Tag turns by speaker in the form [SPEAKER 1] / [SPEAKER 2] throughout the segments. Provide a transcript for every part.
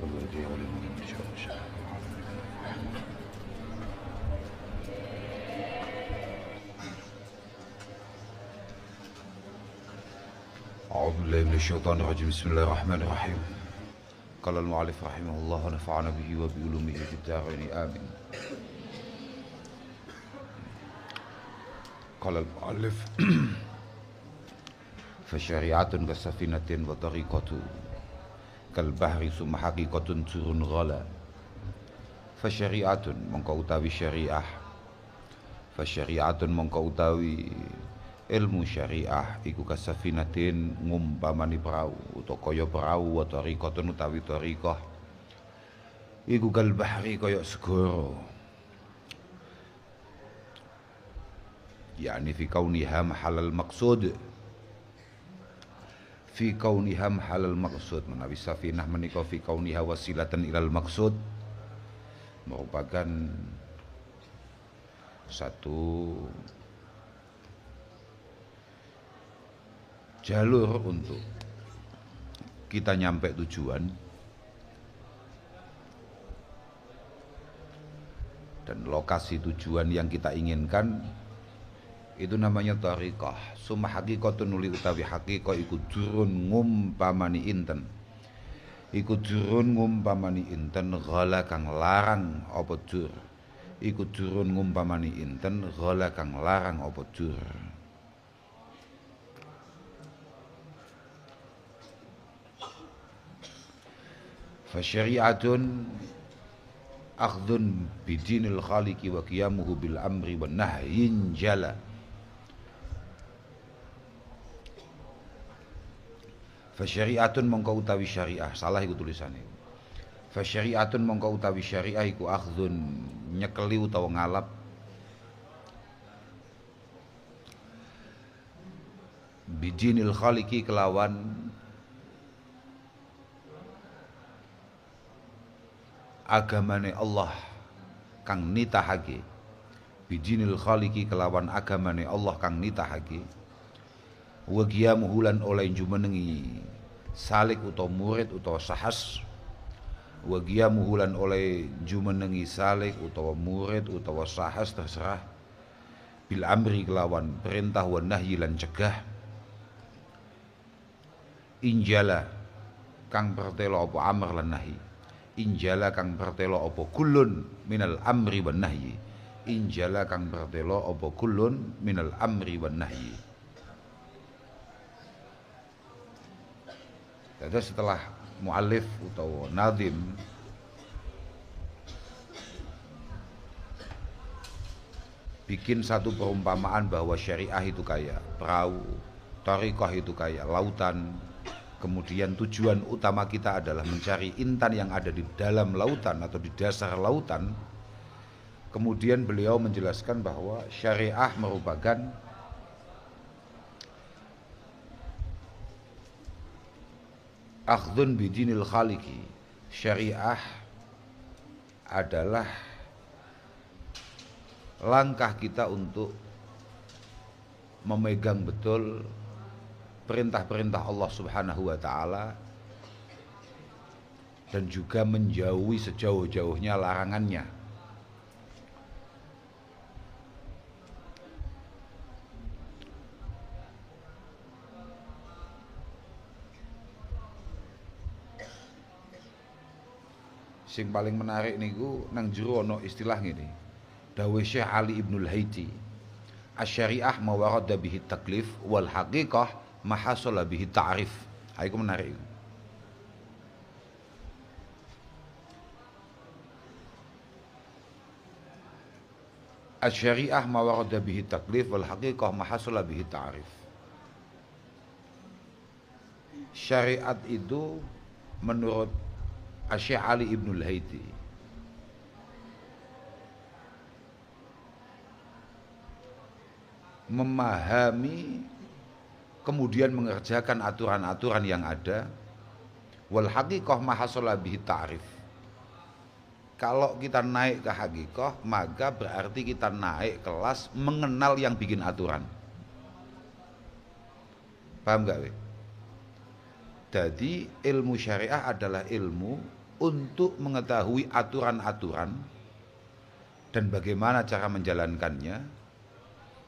[SPEAKER 1] والذي علم من شاء أعوذ بالله من الشيطان الرجيم بسم الله الرحمن الرحيم قال المؤلف رحمه الله ونفعنا به وبعلومه في الدارين آمين قال المؤلف فشريعة كسفينة وطريقة كالبحر ثم حقيقة turun ghala fasyari'atun mongko utawi syariah fasyari'atun mongko utawi ilmu syariah iku kasafinatin ngumpamani perahu utawa kaya perahu wa tariqatun utawi tariqah iku kal bahri kaya segara yakni fi kauniha mahalal maqsud fi kauniha mahalal maqsud menawi safinah menika fi kauniha wasilatan ilal maqsud merupakan satu jalur untuk kita nyampe tujuan dan lokasi tujuan yang kita inginkan itu namanya tariqah. Summa haqiqatun nuli utawi haqiqah iku durun ngumpamani inten iku durun ngumpamani inten ghala kang larang apa dur iku durun ngumpamani inten ghala kang larang apa dur. Fasyari'atun akhdun bidinil khaliqi wa qiyamuhu bil amri wan nahyin jala. Fasyari'atun mongko utawi syariah, salah iku tulisane. Fasyari'atun mongko utawi syariah iku akhdun nyekeli utawa ngalap bidinil khaliqi kelawan agamane Allah kang nitahake bidinil khaliqi kelawan agamane Allah kang nitahake wa qiyamuhu lan oleh jumenengi salik utawa murid utawa sahas wa qiyamuhu lan oleh jumenengi salik utawa murid utawa sahas terserah bil amri kelawan perintah wa nahyi lan cegah injala kang pertelo apa amr lan nahi injala kang pertelo apa kullun minal amri wan nahyi injala kang pertelo apa kullun minal amri wan nahyi. Jadi setelah muallif atau nazim bikin satu perumpamaan bahwa syariah itu kayak perahu, thariqah itu kayak lautan. Kemudian tujuan utama kita adalah mencari intan yang ada di dalam lautan atau di dasar lautan. Kemudian beliau menjelaskan bahwa syariah merupakan akhdun bidinil khaliqi. Syariah adalah langkah kita untuk memegang betul perintah-perintah Allah Subhanahu wa taala dan juga menjauhi sejauh-jauhnya larangannya. Sing paling menarik niku nang jero ana istilah ngene. Dawuh Syekh Ali Ibnul Haiti. Asy-syariah ma warada bihi taklif wal haqiqah ma hasala bihi ta'rif. Iku menarik. Asy-syariah ma warada bihi taklif wal haqiqah ma hasala bihi ta'rif. Syariat itu menurut Syekh Ali Ibnul Haiti memahami kemudian mengerjakan aturan-aturan yang ada wal haqiqah ma hasala bihi ta'rif. Kalau kita naik ke haqiqah maka berarti kita naik kelas mengenal yang bikin aturan. Paham gak we? Jadi ilmu syariah adalah ilmu untuk mengetahui aturan-aturan dan bagaimana cara menjalankannya.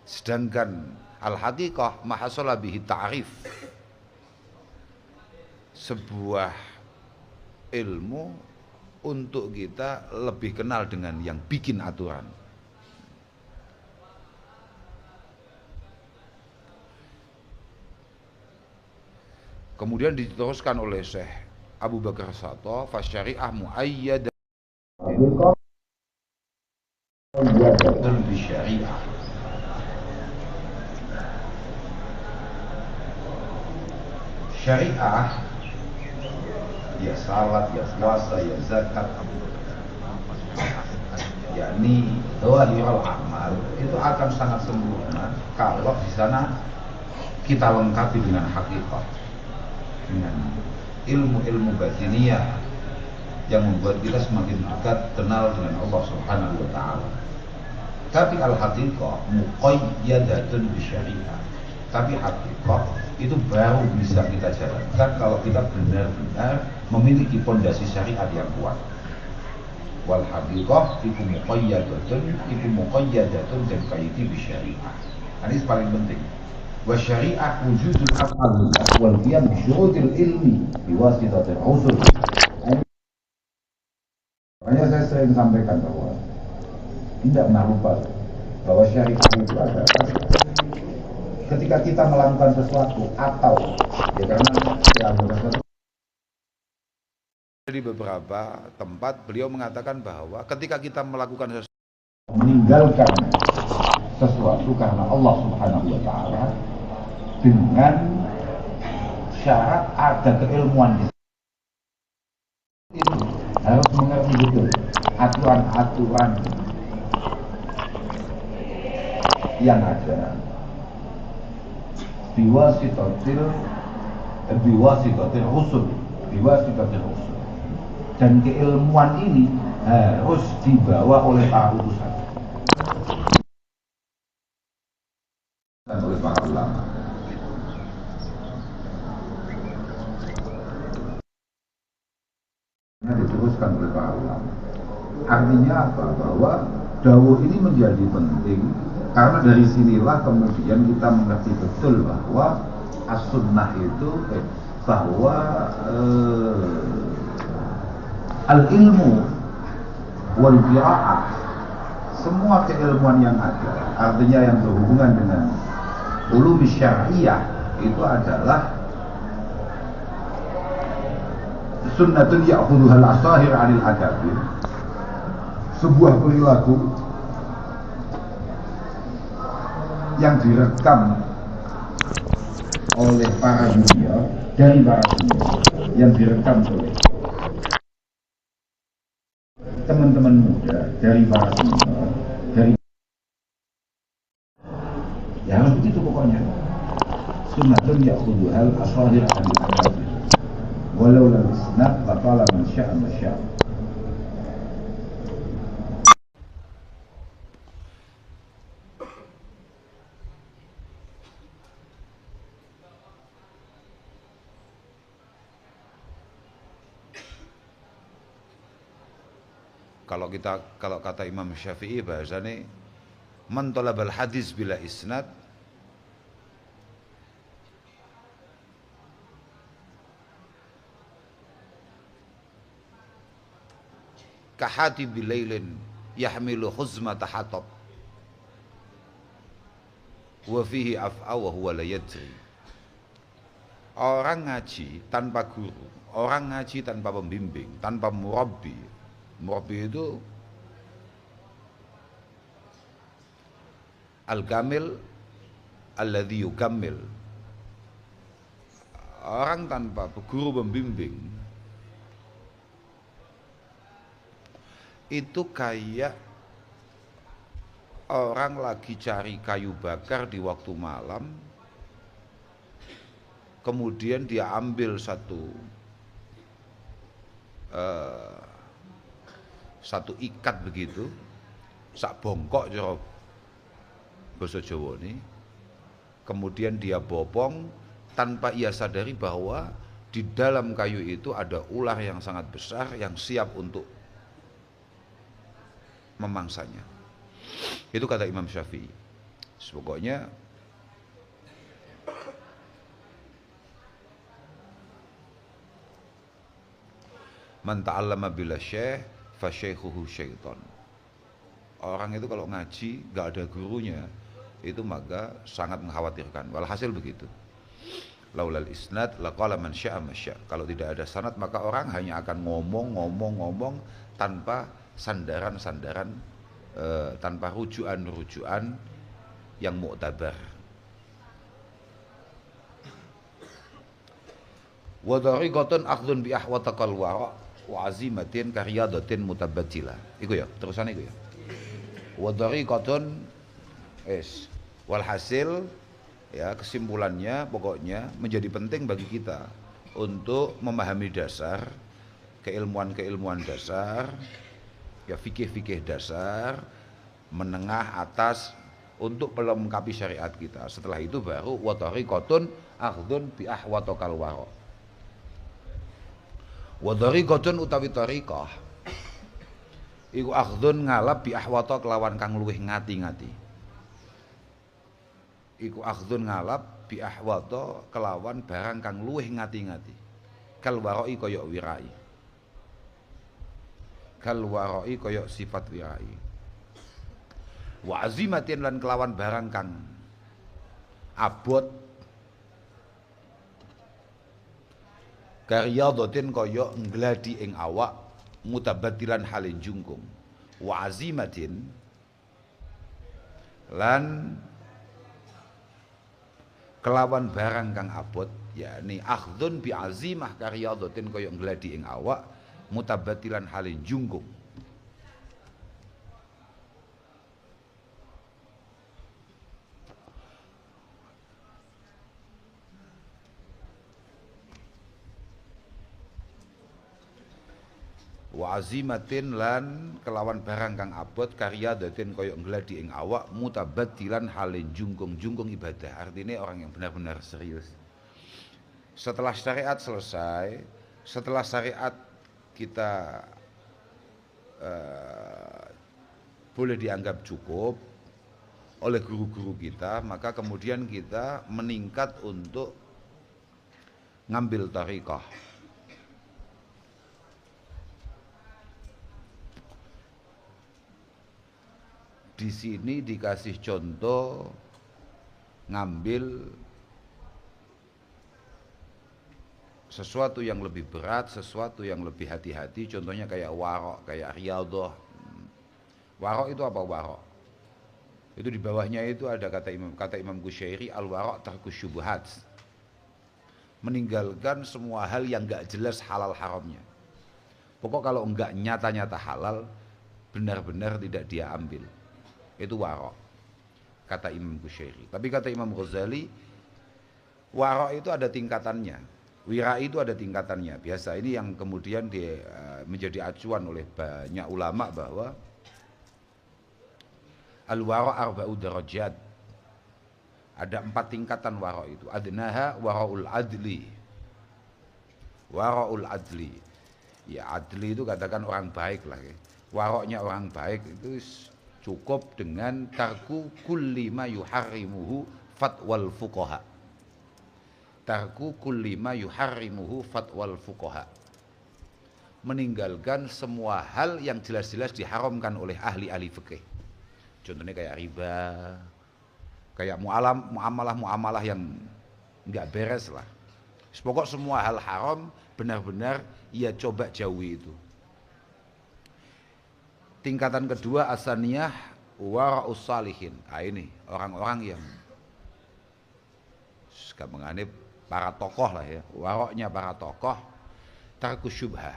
[SPEAKER 1] Sedangkan al-haqiqah ma hasala bihi ta'rif, sebuah ilmu untuk kita lebih kenal dengan yang bikin aturan. Kemudian diteruskan oleh Syekh Abu Bakar Sato, fasyari'ah mu'ayyadah bisyari'ah. Syariah, ya salat, ya puasa, ya zakat, yakni dhahirul amal, itu akan sangat sempurna kalau di sana kita lengkapi dengan hakikat, dengan ilmu-ilmu batiniyah yang membuat kita semakin dekat kenal dengan Allah Subhanahu wa taala. Tapi al-haqiqah muqayyadatun bisyariah. Tapi hakikat itu baru bisa kita jalankan kalau kita benar-benar memiliki pondasi syariat yang kuat. Wal haqiqah iku muqayyadatun dan qayyidi bisyariah. Ini paling penting. Wa syariah wujudul af'al wal qiyam bi syurutil ilmi biwasitatil usul. Makanya saya sering sampaikan bahwa tidak pernah lupa bahwa syariah itu adalah ketika kita melakukan sesuatu atau ya karena di beberapa tempat beliau mengatakan bahwa ketika kita melakukan sesuatu, meninggalkan sesuatu karena Allah Subhanahu wa taala dengan syarat ada keilmuan di itu harus mengerti betul aturan-aturan yang ada biwasitatil usul, dan keilmuan ini harus dibawa oleh para utusan dan oleh para ulama. Diteruskan oleh para ulama. Artinya apa? Bahwa dawuh ini menjadi penting karena dari sinilah kemudian kita mengerti betul bahwa as-sunnah itu bahwa al-ilmu wal qira'ah, semua keilmuan yang ada, artinya yang berhubungan dengan ulum syariah, itu adalah sunnatun ya'khudhuhal asahir 'anil akabir, sebuah perilaku yang direkam oleh para junior dari para senior, yang direkam oleh teman-teman muda dari para senior, dari ya harus begitu pokoknya. Sunnatun ya'khudhuhal asahir 'anil akabir walau lam isnad batala man sya'a ma sya'a. Kalau kata Imam Syafi'i bahasanya man talabal hadis bila isnad kahati bilailin yahmilu khuzmata hatab wa fihi af'a wa huwa la yadri. Orang ngaji tanpa guru, orang ngaji tanpa pembimbing, tanpa murabbi. Murabbi itu al-kamil alladhi yukammil. Orang tanpa guru pembimbing itu kayak orang lagi cari kayu bakar di waktu malam, kemudian dia ambil satu ikat begitu, sak bongkok jero basa Jawa ini, kemudian dia bopong tanpa ia sadari bahwa di dalam kayu itu ada ular yang sangat besar yang siap untuk memangsanya. Itu kata Imam Syafi'i. Pokoknya man ta'allama bila syekh fa syaikhuhu syaitan. Orang itu kalau ngaji gak ada gurunya, itu maka sangat mengkhawatirkan. Walhasil begitu. Laulal isnad laqala man syaa ma syaa. Kalau tidak ada sanad maka orang hanya akan ngomong tanpa sandaran-sandaran, tanpa rujukan-rujukan yang mu'tabar. Wa dhariqatun akhdun bi ahwatakal wara wa azimatin karyadatin mutabattila. Iku ya, terusan iku ya. Wa dhariqatun walhasil ya, kesimpulannya pokoknya menjadi penting bagi kita untuk memahami dasar, keilmuan-keilmuan dasar, ya fikih-fikih dasar, menengah atas untuk melengkapi syariat kita. Setelah itu baru wa tariqatun akhdun bi ahwatakal wara. Wa tariqatun utawi tariqah iku akhdun ngalap bi ahwata kelawan kang luwih ngati-ngati. Iku akhdun ngalap bi ahwata kelawan barang kang luwih ngati-ngati. Kal warai kaya wirai. Kal warai kaya sifat wirai. Wa azimatin lan kelawan barang kang abot. Karyadatin kaya ngladi ing awak mutabaddilan halin jungkung. Wa azimatin lan kelawan barang kang abot, yakni akhdun bi azimah karyadatin kaya ngladi ing awak mutabaddilan halin jungkung. Wa azimatin lan kelawan barang kang abot karya datin koyok ngladi ing awak mutabaddilan halin jungkung ibadah. Artinya orang yang benar-benar serius. Setelah syariat selesai, setelah syariat kita boleh dianggap cukup oleh guru-guru kita, maka kemudian kita meningkat untuk ngambil thariqah. Di sini dikasih contoh ngambil sesuatu yang lebih berat, sesuatu yang lebih hati-hati. Contohnya kayak warok, kayak riyadhah. Warok itu apa warok? Itu di bawahnya itu ada kata Imam Qusyairi, al-warok tarkus syubhat. Meninggalkan semua hal yang enggak jelas halal haramnya. Pokok kalau enggak nyata-nyata halal, benar-benar tidak dia ambil. Itu warok, kata Imam Qusyairi. Tapi kata Imam Ghazali, warok itu ada tingkatannya, wira itu ada tingkatannya. Biasa ini yang kemudian menjadi acuan oleh banyak ulama bahwa al-warok arba'u darajat. Ada 4 tingkatan warok itu. Adnaha waraul adli. Waraul adli. Ya adli itu katakan orang baik lah. Waroknya orang baik itu cukup dengan tarku kulli ma yuharrimuhu fatwal fuqaha. Tarku kulli ma yuharrimuhu fatwal fuqaha. Meninggalkan semua hal yang jelas-jelas diharamkan oleh ahli-ahli fikih. Contohnya kayak riba, kayak muamalah yang enggak beres lah. Pokok semua hal haram benar-benar ia coba jauhi itu. Tingkatan kedua asaniyah wara'us salihin. Nah, ini orang-orang yang menganib para tokoh lah ya. Waroknya para tokoh tarkus syubhah.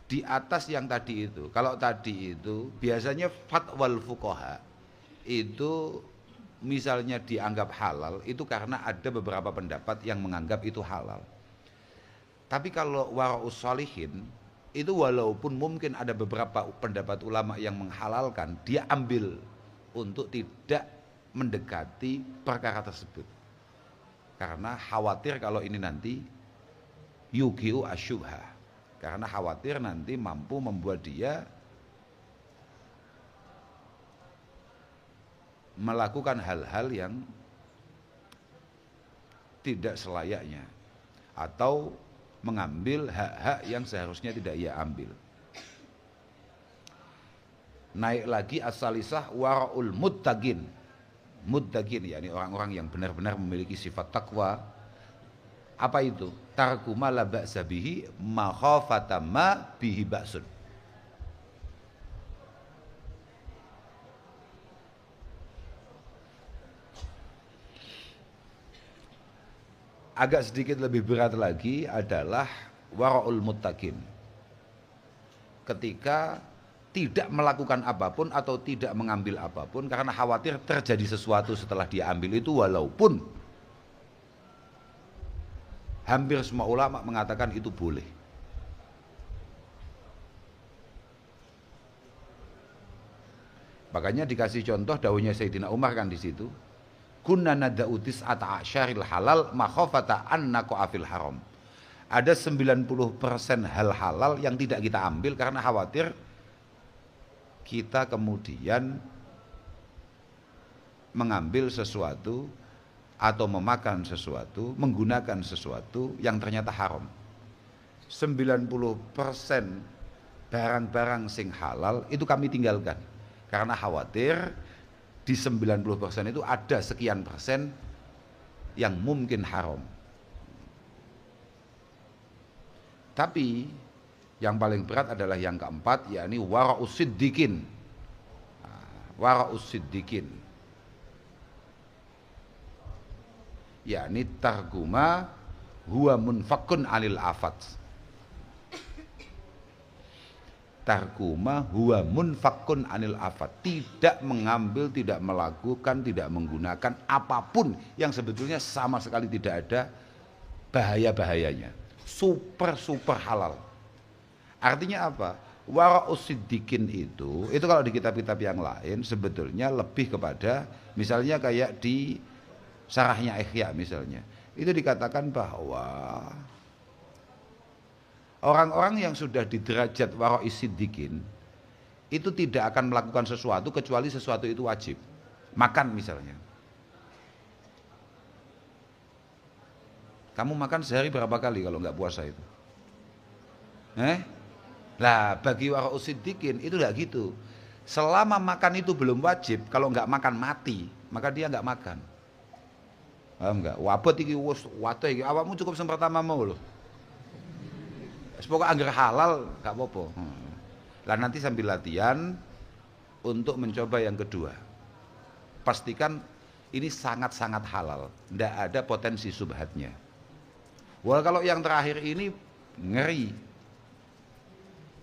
[SPEAKER 1] Di atas yang tadi itu. Kalau tadi itu biasanya fatwal fuqaha itu misalnya dianggap halal itu karena ada beberapa pendapat yang menganggap itu halal. Tapi kalau wara'us shalihin itu walaupun mungkin ada beberapa pendapat ulama yang menghalalkan, dia ambil untuk tidak mendekati perkara tersebut. Karena khawatir kalau ini nanti yugiu asyubha. Karena khawatir nanti mampu membuat dia melakukan hal-hal yang tidak selayaknya atau mengambil hak-hak yang seharusnya tidak ia ambil. Naik lagi as-salisah wara'ul muttaqin. Muttaqin yakni orang-orang yang benar-benar memiliki sifat takwa. Apa itu? Tarku ma la ba'sa bihi makhafata ma bihi ba'sun. Agak sedikit lebih berat lagi adalah wara'ul muttaqin. Ketika tidak melakukan apapun atau tidak mengambil apapun karena khawatir terjadi sesuatu setelah dia ambil itu, walaupun hampir semua ulama mengatakan itu boleh. Makanya dikasih contoh dawuhnya Sayyidina Umar kan di situ. Kunna nada'u tis'ata asyaril halal makhafata an naqa'a fil haram. Ada 90% hal halal yang tidak kita ambil karena khawatir kita kemudian mengambil sesuatu atau memakan sesuatu, menggunakan sesuatu yang ternyata haram. 90% barang-barang sing halal itu kami tinggalkan karena khawatir di 90% itu ada sekian persen yang mungkin haram. Tapi yang paling berat adalah yang keempat, yakni wara'us siddiqin. Wara'us siddiqin, yakni targuma huwa munfakun anil afat. Targuma huwa munfakun anil afat, tidak mengambil, tidak melakukan, tidak menggunakan apapun yang sebetulnya sama sekali tidak ada bahaya-bahayanya. Super halal. Artinya apa? Wara'us siddiqin itu kalau di kitab-kitab yang lain sebetulnya lebih kepada, misalnya kayak di Syarahnya Ihya misalnya, itu dikatakan bahwa orang-orang yang sudah di derajat wara'is siddiqin itu tidak akan melakukan sesuatu kecuali sesuatu itu wajib. Makan misalnya. Kamu makan sehari berapa kali kalau nggak puasa itu? Lah bagi wara'us siddiqin itu enggak gitu. Selama makan itu belum wajib, kalau enggak makan mati, maka dia enggak makan. Paham enggak? Wabot iki wis wate iki awakmu cukup sempertama mau lho. Pokoknya anggar halal enggak apa-apa. Lah nanti sambil latihan untuk mencoba yang kedua. Pastikan ini sangat-sangat halal, enggak ada potensi subhatnya. Wah kalau yang terakhir ini ngeri.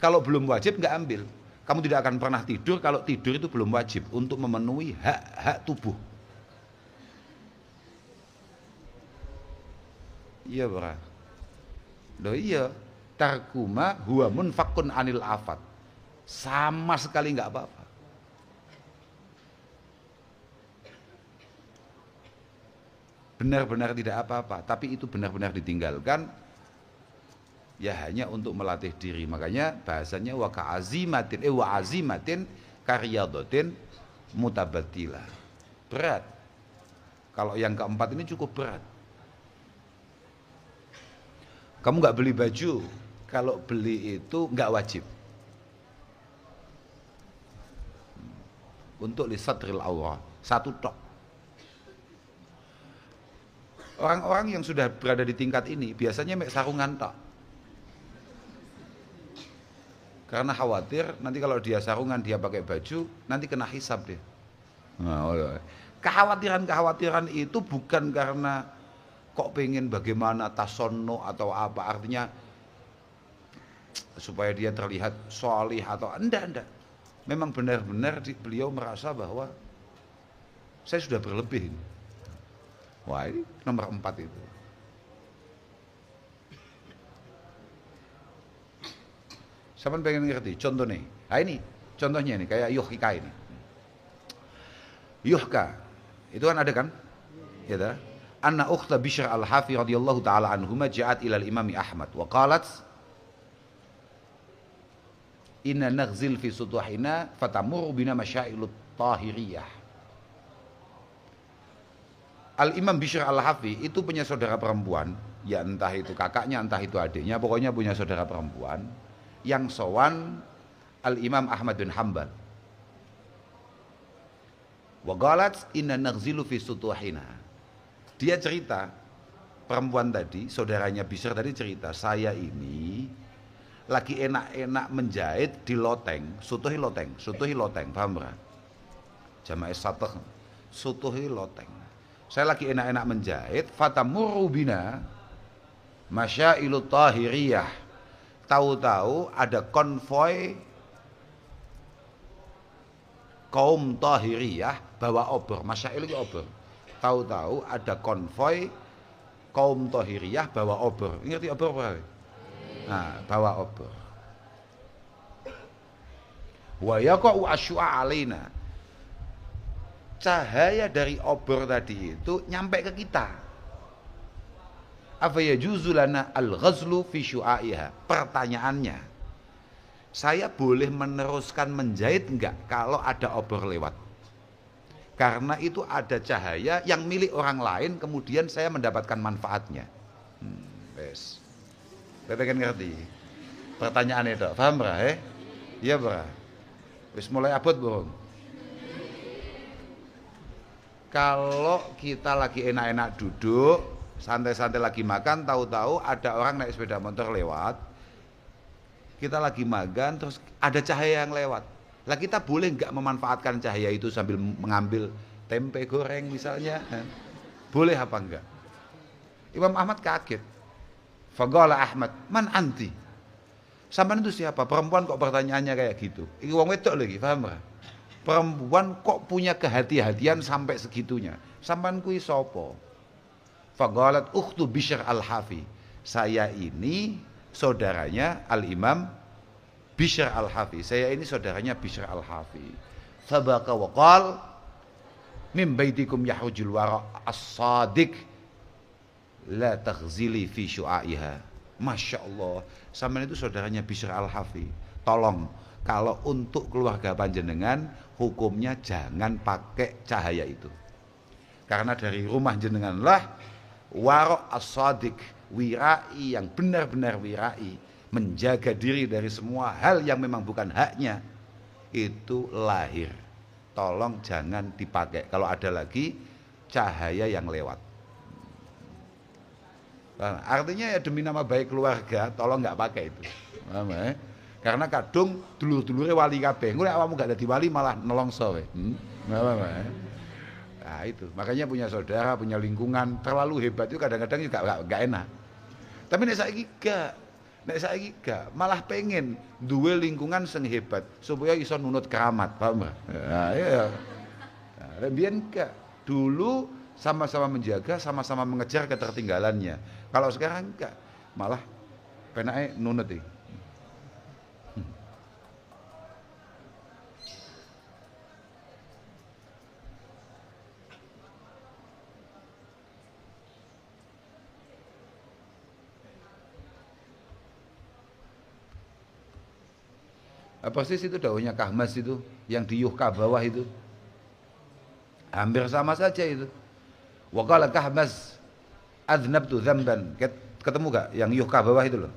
[SPEAKER 1] Kalau belum wajib nggak ambil. Kamu tidak akan pernah tidur kalau tidur itu belum wajib untuk memenuhi hak-hak tubuh. Iya bro. Loh iya. Tarkuma huwa munfakun anil afat. Sama sekali nggak apa-apa. Benar-benar tidak apa-apa. Tapi itu benar-benar ditinggalkan. Ya hanya untuk melatih diri. Makanya bahasanya wa azimatin karyadatin mutabatilah. Berat. Kalau yang keempat ini cukup berat. Kamu nggak beli baju, kalau beli itu nggak wajib. Untuk lisatril awrah, satu tok. Orang-orang yang sudah berada di tingkat ini biasanya mek sarungan tok. Karena khawatir nanti kalau dia sarungan, dia pakai baju, nanti kena hisab dia. Nah, kekhawatiran itu bukan karena kok pengen bagaimana tasono atau apa, artinya supaya dia terlihat sholih atau enggak. Memang benar-benar beliau merasa bahwa saya sudah berlebih. Wah ini nomor 4 itu. Siapa pengen ngerti? Contoh nih. Nah ini contohnya nih kayak Yuhka ini. Yuhka Itu kan ada kan? Ya dah. Anna ukhta Bishr al-Hafi radhiyallahu taala anhuma ja'at ila al-Imam Ahmad wa qalat inna naghzil fi sutuhina fatamur bina masyailut tahiriyah. Al-Imam Bishr al-Hafi itu punya saudara perempuan, ya entah itu kakaknya entah itu adiknya, pokoknya punya saudara perempuan yang sowan Al-Imam Ahmad bin Hanbal. Wa qalat inna naghzilu fi sutuhina. Dia cerita, perempuan tadi, saudaranya Bishr tadi cerita, saya ini lagi enak-enak menjahit di loteng, sutuhi loteng, paham berah? Jamaah satah, sutuhi loteng. Saya lagi enak-enak menjahit, fatamurru bina masyailut tahiriyah. Tahu-tahu ada konvoi kaum tahiriyah bawa obor, masyail itu obor. Tahu-tahu ada konvoi kaum tahiriyah bawa obor. Ngerti obor apa? Nah, bawa obor. Wa yaqa'u asyu'a alaina. Cahaya dari obor tadi itu nyampe ke kita. Afa yajuzu lana al-ghazlu fi syu'aiha. Pertanyaannya, saya boleh meneruskan menjahit enggak kalau ada obor lewat? Karena itu ada cahaya yang milik orang lain, kemudian saya mendapatkan manfaatnya. Wes. Kita kan ngerti. Pertanyaan itu, paham berah? Iya berah. Wes mulai abot burung. Kalau kita lagi enak-enak duduk, santai-santai lagi makan, tahu-tahu ada orang naik sepeda motor lewat. Kita lagi makan, terus ada cahaya yang lewat. Lah kita boleh nggak memanfaatkan cahaya itu sambil mengambil tempe goreng misalnya? Boleh apa enggak? Imam Ahmad kaget. Faqala Ahmad, man anti? Sampean itu siapa? Perempuan kok pertanyaannya kayak gitu? Ini wong wedok lagi, paham enggak? Perempuan kok punya kehati-hatian sampai segitunya? Sampean kuwi sapa? Faqalat ukhtu Bishr al-Hafi. Saya ini saudaranya Al-Imam Bishr al-Hafi. Saya ini saudaranya Bishr al-Hafi. Fabaqa wa qal min baitikum yahujul wara as-sadiq la taghzili fi syu'aiha. Masya Allah, sampean itu saudaranya Bishr al-Hafi. Tolong, kalau untuk keluarga panjenengan hukumnya jangan pakai cahaya itu. Karena dari rumah jenenganlah wara as-sadiq, wirai yang benar-benar wirai, menjaga diri dari semua hal yang memang bukan haknya, itu lahir. Tolong jangan dipakai kalau ada lagi cahaya yang lewat. Artinya ya demi nama baik keluarga, tolong nggak pakai itu. Karena kadung dulur-dulure wali kabeh. Engko nek awakmu gak dadi wali malah nelongso we. Nah itu, makanya punya saudara, punya lingkungan terlalu hebat itu kadang-kadang juga gak enak. Tapi nek saiki gak, malah pengen duwe lingkungan sing hebat supaya iso nunut keramat, paham enggak? Nah, iya. Nah, biyen gak, dulu sama-sama menjaga, sama-sama mengejar ketertinggalannya. Kalau sekarang enggak, malah penake nunut iki. Persis itu daunnya kahmas itu yang di yuhka bawah itu hampir sama saja itu. Wa qala kahmas adznabtu dzamban, ketemu gak yang yuhka bawah itu loh?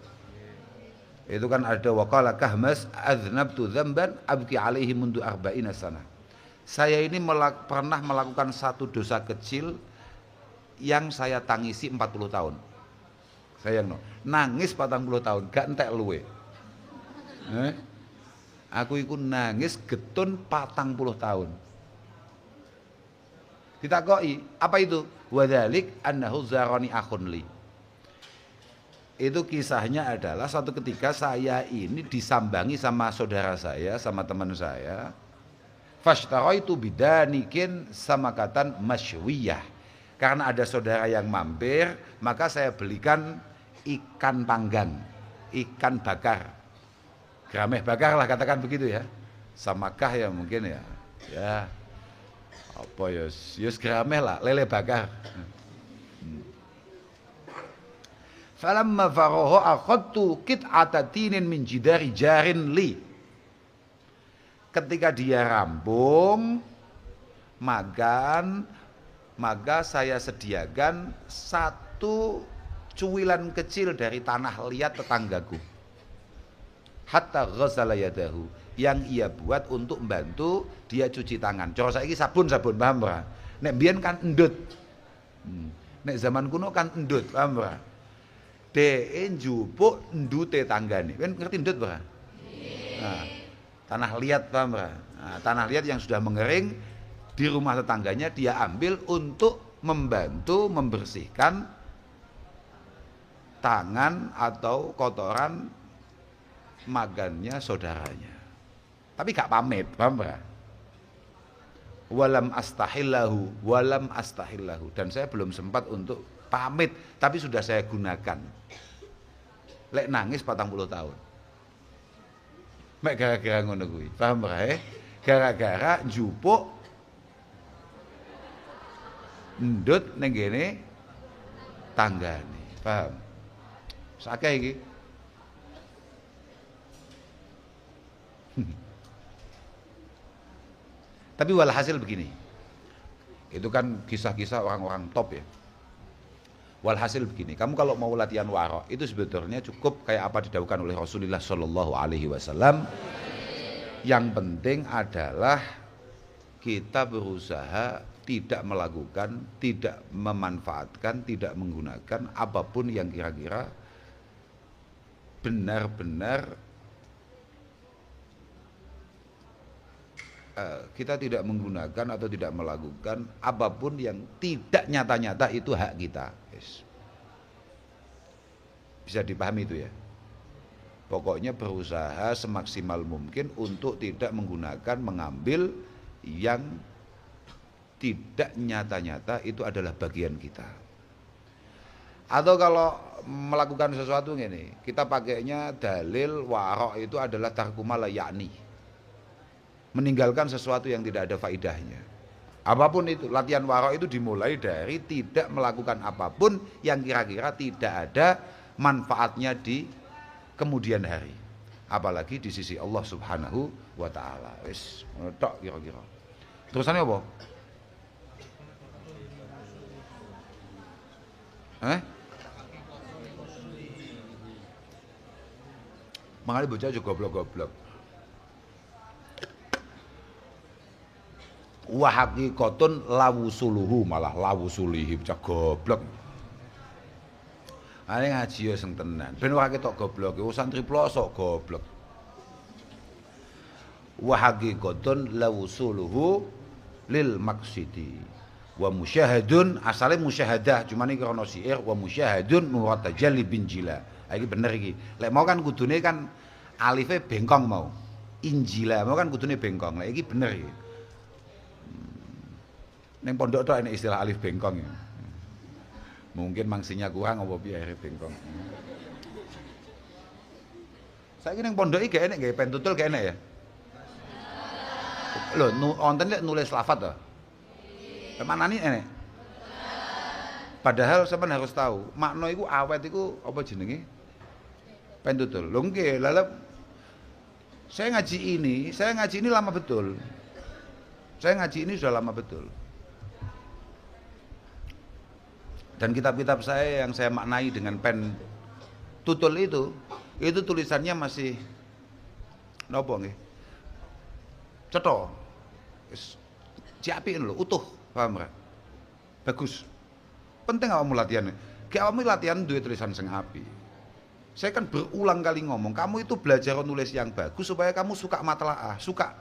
[SPEAKER 1] Itu kan ada wa qala kahmas adznabtu dzamban abki alaihi mundu arba'ina sana. Saya ini pernah melakukan satu dosa kecil yang saya tangisi 40 tahun. Sayang no, nangis 40 tahun gak entek luwe. Aku ikut nangis getun 40 tahun. Ditakoi, apa itu? Wadzalik annahu zarani akhun li. Itu kisahnya adalah suatu ketika saya ini disambangi sama saudara saya, sama teman saya. Fashtaraitu bidanikin samakatan masywiyah. Karena ada saudara yang mampir, maka saya belikan ikan panggang, ikan bakar. Grameh bakar lah katakan begitu ya. Samakah ya mungkin ya. Ya. Apa ya? Ya grameh lah, lele bakar. Falamma faraha akhadtu qit'ata tinin min jidari jarin li. Ketika dia rampung makan, maka saya sediakan satu cuwilan kecil dari tanah liat tetanggaku. Hatta ghassala yadahu, yang ia buat untuk membantu dia cuci tangan. Cara saiki sabun-sabun, paham ora? Nek mbiyen kan endut. Nek zaman kuno kan endut, paham ora? Dhek njupuk endute tanggane. Kan ngerti endut ora? Nah, tanah liat, paham ora? Nah, tanah liat yang sudah mengering di rumah tetangganya dia ambil untuk membantu membersihkan tangan atau kotoran magannya saudaranya. Tapi gak pamit, paham ora? Walam astahillahu, dan saya belum sempat untuk pamit, tapi sudah saya gunakan. Lek nangis 40 tahun. Mek gara-gara ngono kuwi, paham ora? Gara-gara njupuk ndut ning kene tanggane, paham? Sakeh iki. Tapi walhasil begini, itu kan kisah-kisah orang-orang top ya. Walhasil begini, kamu kalau mau latihan warok itu sebetulnya cukup kayak apa didahulukan oleh Rasulullah Shallallahu Alaihi Wasallam. Yang penting adalah kita berusaha tidak melakukan, tidak memanfaatkan, tidak menggunakan apapun yang kira-kira benar-benar kita tidak menggunakan atau tidak melakukan apapun yang tidak nyata-nyata itu hak kita. Yes. Bisa dipahami itu ya. Pokoknya berusaha semaksimal mungkin untuk tidak menggunakan, mengambil yang tidak nyata-nyata itu adalah bagian kita. Atau kalau melakukan sesuatu ini, kita pakainya dalil warok itu adalah tarkumala yakni, meninggalkan sesuatu yang tidak ada faidahnya. Apapun itu, latihan warok itu dimulai dari tidak melakukan apapun yang kira-kira tidak ada manfaatnya di kemudian hari, apalagi di sisi Allah Subhanahu wa taala. Wis tok kira-kira. Terusannya apa? Makanya bocah juga goblok-goblok. Wa haqiqatun lawusuluhu, malah lawusulihi, bocah goblok. Ane ngaji ya sing tenan. Ben wae ketok goblok, santri plosok goblok. Wa haqiqatun lawusuluhu lil maqsidi. Wa musyahadun, asale musyahadah, cuman iki krana syair, wa musyahadun muratajalli bin jila. Iki bener iki. Lek mau kan kudune kan alife bengkong mau. Injila mau kan kudune bengkong. Lek iki bener iki. Neng pondok tok enek istilah alif bengkong ya. Mungkin mangsinya kurang apa piye alif bengkong. Saiki neng pondok iki gak enek gawe pen tutul gak enek ya. Lho, wonten lek nulis lafaz to. Manani enek. Padahal sampean harus tahu, makna iku awet iku apa jenenge? Pen tutul. Lho nggih, lalep saya ngaji ini lama betul. Saya ngaji ini sudah lama betul. Dan kitab-kitab saya yang saya maknai dengan pen tutul itu tulisannya masih nopo nggih? Cetha. Wis diapik lho, utuh, paham ora? Bagus. Penting awakmu latihan. Ki awakmu latihan duwe tulisan sing apik. Saya kan berulang kali ngomong, kamu itu belajar nulis yang bagus supaya kamu suka matlaah, suka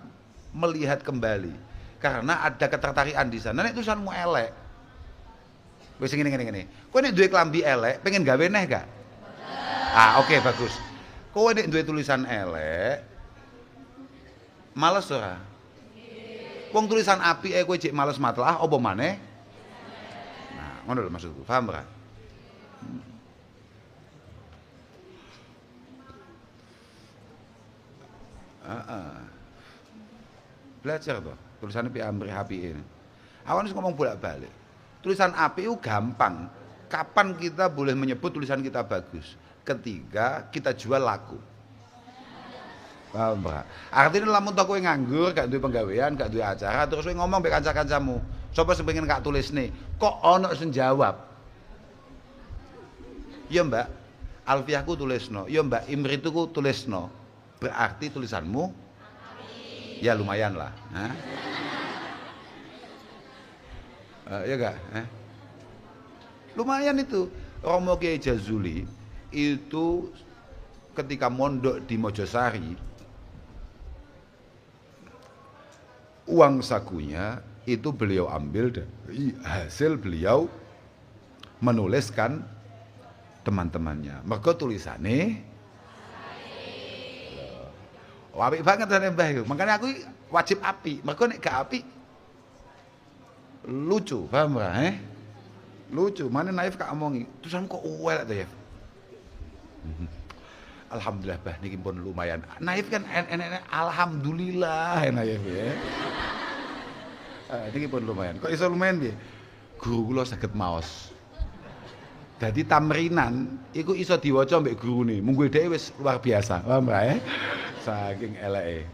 [SPEAKER 1] melihat kembali. Karena ada ketertarikan di sana. Nek tulisanmu elek, wis ngene. Kowe nek duwe klambi elek, pengen gawe neh gak? Oke, bagus. Kowe nek duwe tulisan elek, males ora? Wong tulisan apike kowe jek males matlaah apa maneh? Nah, ngono lho maksudku. Paham ora? Belajar toh, tulisannya pi amri hapi ini. Awan ngomong bolak-balik. Tulisan apik itu gampang. Kapan kita boleh menyebut tulisan kita bagus? Ketika kita jual laku. Paham, Pak? Artinya lamun toko nganggur, gak duwe penggawean, gak duwe acara, terus kowe ngomong mbek kanca-kancamu, sapa sing pengen kak tulisne? Kok ana sing jawab? Ya, Mbak, Alfiahku tulisno. Ya, Mbak, Imrituku tulisno. Berarti tulisanmu ya lumayan lah. Ya gak? Lumayan itu. Romo Kiai Jazuli itu ketika mondok di Mojosari, uang sakunya itu beliau ambil dari hasil beliau menuliskan teman-temannya. Mergo tulisane apik banget jane Mbah iku. Makanya aku wajib apik. Mergo nek gak apik lucu, paham ora? Lucu. Mana Naif kak omongi, tulisanmu kok uwel ta ya? Alhamdulillah bah niki pun lumayan. Naif kan enek alhamdulillah Naif ya. Niki pun lumayan. Kok iso lumayan piye? Guru kula saged maos. Dadi tamrinan iku iso diwaca mbek gurune. Munggo dhewe wis luar biasa. Paham ya? Saking eleke.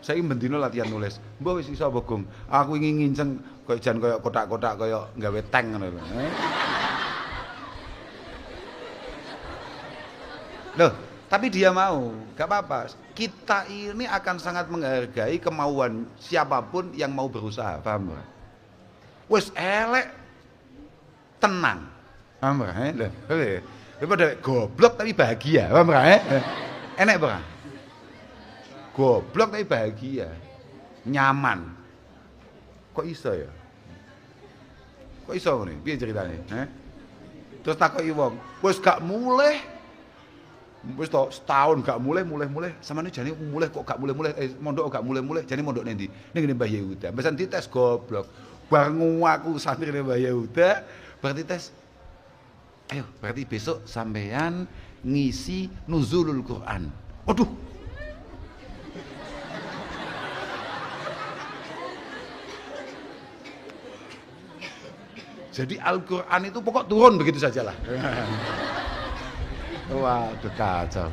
[SPEAKER 1] Saiki mendino latihan nulis. Mbah wis iso apa, Gong? Aku ingin nginceng koyo jan koyo kotak-kotak koyo nggawe tank ngono lho. Loh, tapi dia mau, gak apa-apa. Kita ini akan sangat menghargai kemauan siapapun yang mau berusaha, paham gak? Wes elek, tenang, paham gak? Daripada goblok tapi bahagia, paham gak? Enek apa? Goblok tapi bahagia, nyaman. Kok iso ya? Kok iso nih? Piye ceritane? Terus takoki wong, wes gak mulai. Wis to setahun gak mulai samane jane mulai kok gak mulai mondok gak mulai jane mondok nendi ning ngene Mbah Yehuda mbesan dites goblok bar ngaku santrine Mbah Yehuda berarti tes ayo berarti besok sampean ngisi nuzulul Quran. Waduh, jadi Al-Quran itu pokok turun begitu sajalah. Waduh, kacau.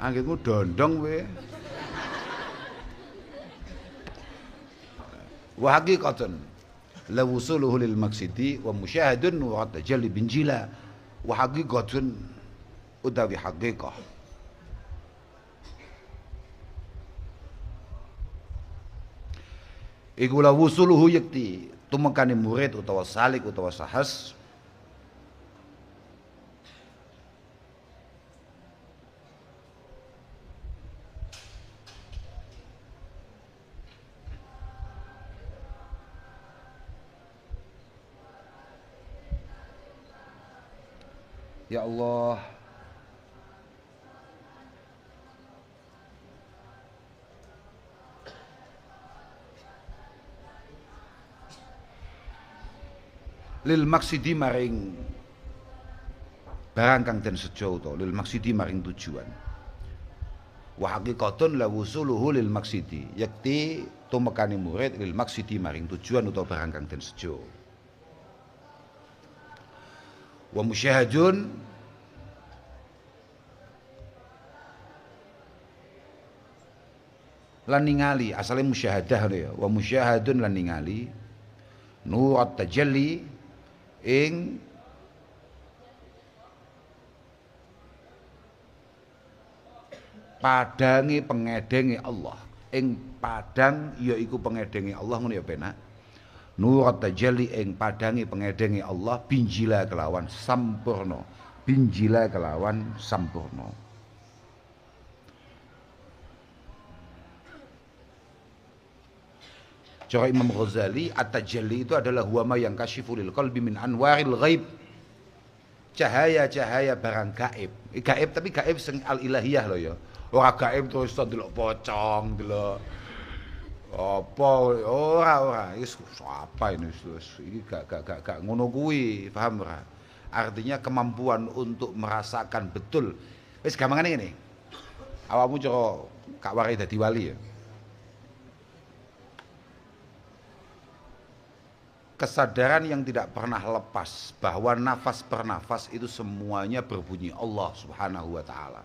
[SPEAKER 1] Anggitmu dondong we. Wa haqiqatan la wusuluhu lil maqsidi wa musyahadun wa tajalli binjila wa haqiqatun utawi haqiqah. Iku la wusuluhu yakti tumekane murid utawa salik utawa sahas ya Allah lil maksidi maring barang kang den sejo to lil maksidi maring tujuan wa haqiqatun la wusuluhu lil maksidi yakti tumekane murid lil maksidi maring tujuan utawa barang kang den sejo wa musyahadun lan ningali asale musyahadah ya wa musyahadun lan ningali nurat tajalli ing padange pengedenge Allah ing padang yaiku pengedenge Allah ngono ya penak nurat tajalli ing padange pengedenge Allah binjila kelawan sampurna Cara Imam Ghazali, at-tajalli itu adalah huwama yang kasyifu lil qalbi min anwaril ghaib. Cahaya-cahaya barang gaib. Gaib tapi gaib sing al-ilahiyah lho ya. Ora gaib terus delok pocong, delok apa ora. Wis apa ini wis iki gak ngono kuwi, paham ora? artinya kemampuan untuk merasakan betul. Wis gampangane ngene. Awakmu cara Kak warai dadi wali ya. Kesadaran yang tidak pernah lepas bahwa nafas per nafas itu semuanya berbunyi Allah Subhanahu wa taala.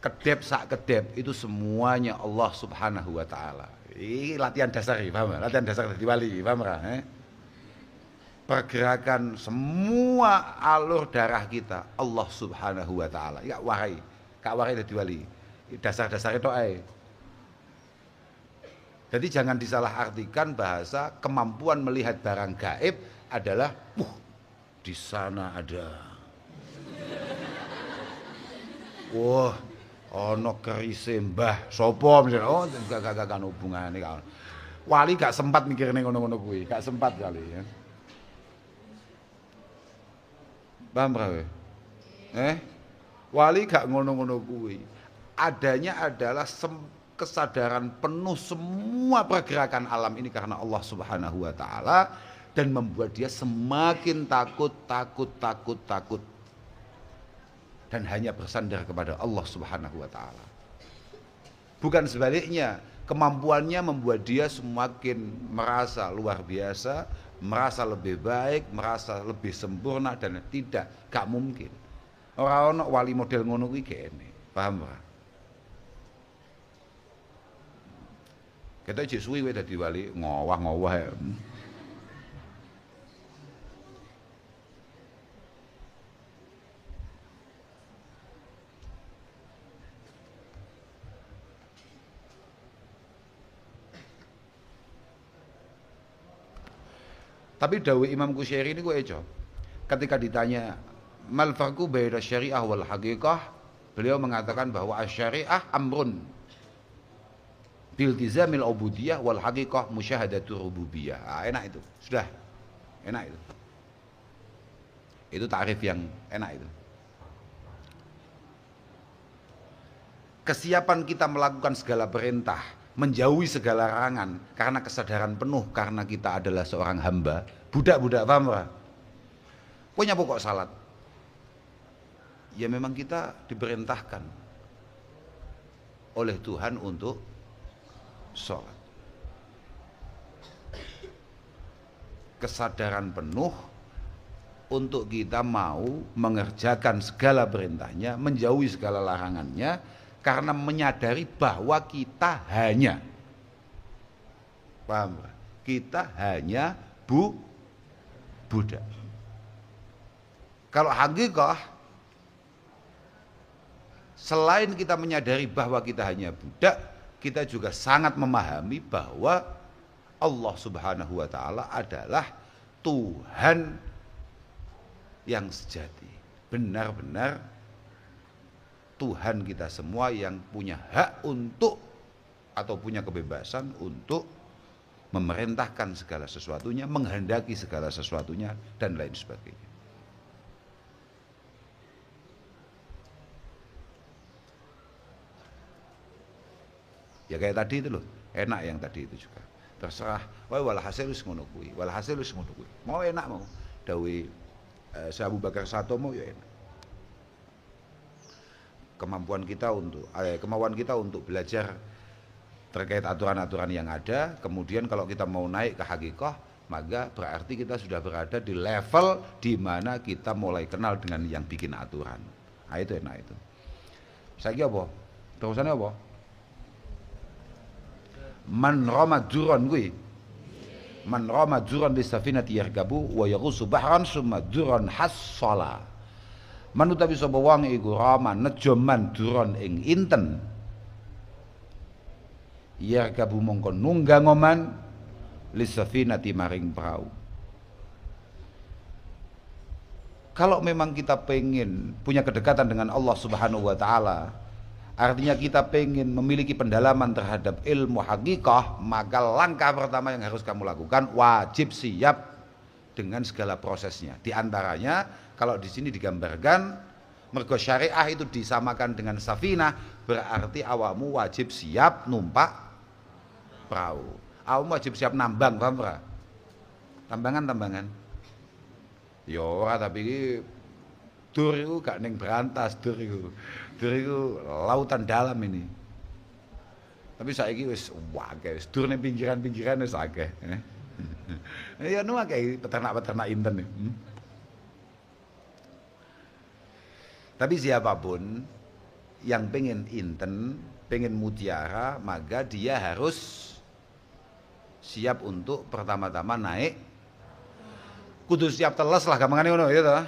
[SPEAKER 1] Kedep sak kedep itu semuanya Allah Subhanahu wa taala. Ini latihan dasar, paham? Latihan dasar dadi wali, paham ora? Pergerakan semua alur darah kita Allah Subhanahu wa taala. Ya warai, Kak warai dadi wali. Dasar-dasar itu ae. Jadi jangan disalahartikan bahasa kemampuan melihat barang gaib adalah di sana ada. Wah, ono kerise Mbah sapa misalnya. Oh, gak hubungane kawan. Wali gak sempat mikirne ngono-ngono kuwi, gak sempat kali ya. Paham ra? Wali gak ngono-ngono kuwi. Adanya adalah kesadaran penuh semua pergerakan alam ini karena Allah Subhanahu wa taala dan membuat dia semakin takut dan hanya bersandar kepada Allah Subhanahu wa taala. Bukan sebaliknya, kemampuannya membuat dia semakin merasa luar biasa, merasa lebih baik, merasa lebih sempurna dan gak mungkin. Ora ono wali model ngono kuwi kene. Paham ora? Kita jek suwi kowe dadi wali ngowah-ngowah ya. Tapi dawuh Imam Kusyairi ini eco. Ketika ditanya mal farqu baina syariah wal haqiqah, beliau mengatakan bahwa asy-syariah amrun biltizamil ubudiyah wal haqiqah musyahadatur rububiyah. Enak itu. Sudah. Enak itu. Itu takrif yang enak itu. Kesiapan kita melakukan segala perintah, menjauhi segala larangan karena kesadaran penuh karena kita adalah seorang hamba. Budak-budak, paham ora? Punya pokok salat. Ya memang kita diperintahkan oleh Tuhan untuk sholat. Kesadaran penuh untuk kita mau mengerjakan segala perintahnya, menjauhi segala larangannya, karena menyadari bahwa kita hanya, paham? Kita hanya budak. Kalau hakikah, selain kita menyadari bahwa kita hanya budak, kita juga sangat memahami bahwa Allah Subhanahu wa taala adalah Tuhan yang sejati. Benar-benar Tuhan kita semua yang punya hak untuk atau punya kebebasan untuk memerintahkan segala sesuatunya, menghendaki segala sesuatunya dan lain sebagainya. Ya kayak tadi itu loh, enak yang tadi itu juga. Terserah, walhasil wis ngono kuwi, walhasil wis ngono kuwi. Mau enak mau, dawuh Syekh Abu Bakar Sato mau ya enak. Kemampuan kita untuk belajar terkait aturan-aturan yang ada, kemudian kalau kita mau naik ke hakikah, maka berarti kita sudah berada di level di mana kita mulai kenal dengan yang bikin aturan. Nah itu enak itu. Saiki apa? Terusannya apa? Man rama duron kuwi. Man rama duron di safinati yargabu wa yaghusu bahran summa duron hassala. Man utawi sapa wong iku rama nejo man duron ing inten. Yargabu mongko nunggang oman li safinati maring perahu. Kalau memang kita pengen punya kedekatan dengan Allah Subhanahu wa taala, artinya kita pengen memiliki pendalaman terhadap ilmu hakikah, maka langkah pertama yang harus kamu lakukan wajib siap dengan segala prosesnya. Di antaranya kalau di sini digambarkan mergo syariah itu disamakan dengan safinah, berarti awakmu wajib siap numpak perahu. Awakmu wajib siap nambang, paham ora? Tambangan. Ya ora tapi iki dur iku gak ning berantas dur iku. Dur iku lautan dalam ini. Tapi saiki wis akeh, wis dur ning pinggiran-pinggiran wis akeh. Ya nu akeh peternak-peternak inten. Tapi siapapun yang pengen inten, pengen mutiara, maka dia harus siap untuk pertama-tama naik. Kudu siap teles lah gampangane ngono ya toh.